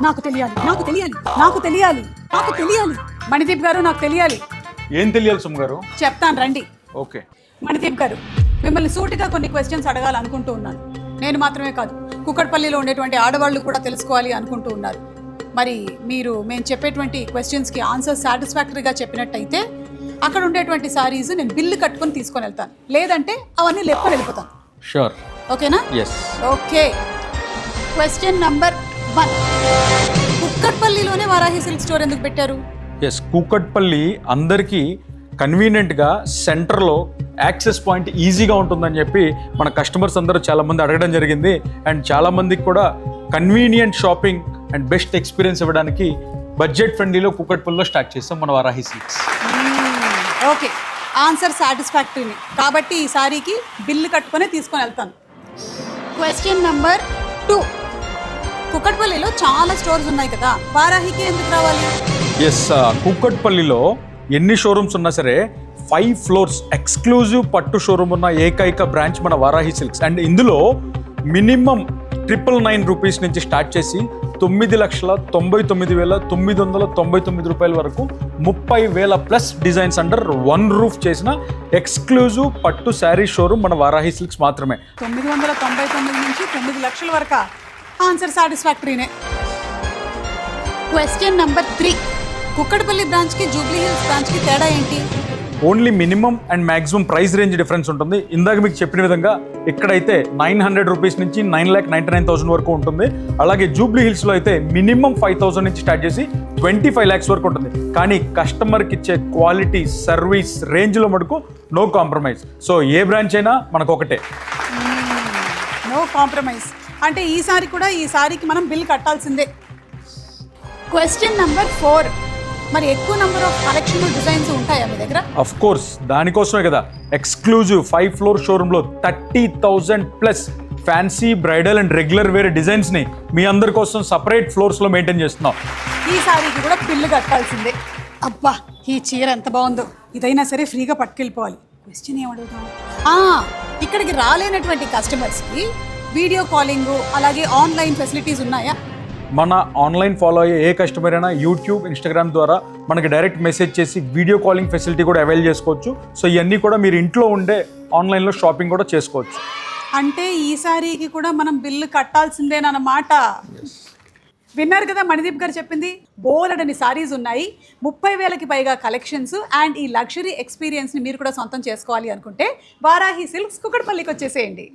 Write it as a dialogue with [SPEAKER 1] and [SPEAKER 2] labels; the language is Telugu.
[SPEAKER 1] నాకు తెలియాలి నాకు తెలియాలి నాకు తెలియాలి నాకు తెలియాలి మణిదీప్ గారు నాకు తెలియాలి.
[SPEAKER 2] ఏం తెలియాలి సుమ గారు?
[SPEAKER 1] చెప్తాను రండి.
[SPEAKER 2] ఓకే
[SPEAKER 1] మణిదీప్ గారు, మిమ్మల్ని సూటిగా కొన్ని క్వశ్చన్స్ అడగాలనుకుంటూ ఉన్నాను. నేను మాత్రమే కాదు, కుక్కట్పల్లిలో ఉండేటువంటి ఆడవాళ్ళు కూడా తెలుసుకోవాలి అనుకుంటూ ఉన్నారు. మరి మేము చెప్పేటువంటి క్వశ్చన్స్కి ఆన్సర్ సాటిస్ఫాక్టరీగా చెప్పినట్టయితే అక్కడ ఉండేటువంటి సారీస్ నేను బిల్లు కట్టుకొని తీసుకొని వెళ్తాను, లేదంటే అవన్నీ లేపుకొని వెళ్ళిపోతాను.
[SPEAKER 2] షూర్.
[SPEAKER 1] ఓకేనా?
[SPEAKER 2] ఎస్.
[SPEAKER 1] ఓకే. క్వశ్చన్ నంబర్ 1, కుక్కట్పల్లిలోనే వారాహి సిల్క్ స్టోర్ ఎందుకు పెట్టారు?
[SPEAKER 2] ఎస్, కూకట్పల్లి అందరికీ కన్వీనియంట్గా సెంటర్లో యాక్సెస్ పాయింట్ ఈజీగా ఉంటుందని చెప్పి మన కస్టమర్స్ అందరూ చాలామంది అడగడం జరిగింది. అండ్ చాలామందికి కూడా convenient shopping and best experience ఇవ్వడానికి బడ్జెట్ ఫ్రెండ్లీలో కూకట్పల్లిలో స్టార్ట్ చేస్తాం మన వారాహి సిల్క్స్.
[SPEAKER 1] ఓకే, ఆన్సర్ సాటిస్ఫాక్టరీని కాబట్టి ఈ సారీకి బిల్లు కట్టుకొని తీసుకొని వెళ్తాను. క్వశ్చన్ నంబర్ 2, కుక్కట్పల్లిలో చాలా స్టోర్స్ ఉన్నాయి కదా, వారాహికి ఎందుకు రావాలి?
[SPEAKER 2] ఎస్, కూకట్పల్లిలో ఎన్ని షోరూమ్స్ ఉన్నా సరే 5 floors ఎక్స్క్లూజివ్ పట్టు షోరూమ్ ఉన్న ఏకైక బ్రాంచ్ మన వారాహి సిల్క్స్. అండ్ ఇందులో మినిమం 999 రూపీస్ నుంచి స్టార్ట్ చేసి 9,99,999 రూపాయల వరకు 30,000 plus designs under one roof చేసిన ఎక్స్క్లూజివ్ పట్టు శారీ షోరూమ్ మన వారాహి సిల్క్స్ మాత్రమే.
[SPEAKER 1] 999 నుంచి 9 లక్షల వరకు ఆన్సర్ సాటిస్ఫాక్టరీనే. క్వశ్చన్ నంబర్ 3, కుక్కట్పల్లి బ్రాంచ్కి జూబ్లీ హిల్స్ బ్రాంచ్కి తేడా ఏంటి?
[SPEAKER 2] Only minimum and maximum price range difference ఉంటుంది. ఇందాక మీకు చెప్పిన విధంగా ఇక్కడైతే 900 రూపీస్ నుంచి 9,99,000 వరకు ఉంటుంది. అలాగే జూబ్లీ హిల్స్లో అయితే మినిమం 5,000 నుంచి స్టార్ట్ చేసి 25 lakhs వరకు ఉంటుంది. కానీ కస్టమర్కి ఇచ్చే క్వాలిటీ సర్వీస్ రేంజ్లో మటుకు నో కాంప్రమైజ్. సో ఏ బ్రాంచ్ అయినా మనకు ఒకటే,
[SPEAKER 1] నో కాంప్రమైజ్. అంటే ఈసారి కూడా ఈ సారీకి మనం బిల్ కట్టాల్సిందే. క్వశ్చన్ నంబర్ 4, మరి ఎక్కువ నెంబర్ ఆఫ్ కలెక్షన్ డిజైన్స్ ఉంటాయా మీ దగ్గర?
[SPEAKER 2] అఫ్ కోర్స్, దానికోసమే కదా ఎక్స్క్లూజివ్ 5 floor షోరూంలో 30,000 plus fancy, bridal and regular wear designs ని మీ అందరి కోసం సపరేట్ ఫ్లోర్స్ లో మెయింటైన్ చేస్తున్నాం.
[SPEAKER 1] ఈ సారీకి కూడా బిల్లు కట్టాల్సిందే. అబ్బా, ఈ చీర ఎంత బాగుందో, ఇదైనా సరే ఫ్రీగా పట్టుకెళ్ళిపోవాలి. క్వశ్చన్ ఏమడుగుతాం? ఇక్కడికి రాలేనటువంటి కస్టమర్స్కి వీడియో కాలింగ్ అలాగే ఆన్లైన్ ఫెసిలిటీస్ ఉన్నాయా?
[SPEAKER 2] మన ఆన్లైన్ ఫాలో అయ్యే ఏ కస్టమర్ అయినా యూట్యూబ్, ఇన్స్టాగ్రామ్ ద్వారా మనకి డైరెక్ట్ మెసేజ్ చేసి వీడియో కాలింగ్ ఫెసిలిటీ కూడా అవైల్ చేసుకోవచ్చు. సో ఇవన్నీ కూడా మీరు ఇంట్లో ఉండే ఆన్లైన్లో షాపింగ్ కూడా చేసుకోవచ్చు.
[SPEAKER 1] అంటే ఈ సారీకి కూడా మనం బిల్లు కట్టాల్సిందేనన్నమాట. విన్నారు కదా మణిదీప్ గారు చెప్పింది. బోలెడని సారీస్ ఉన్నాయి, 30,000కి పైగా కలెక్షన్స్. అండ్ ఈ లగ్జరీ ఎక్స్పీరియన్స్ని మీరు కూడా సొంతం చేసుకోవాలి అనుకుంటే వారాహి సిల్క్స్ కుక్కట్పల్లికి వచ్చేసేయండి.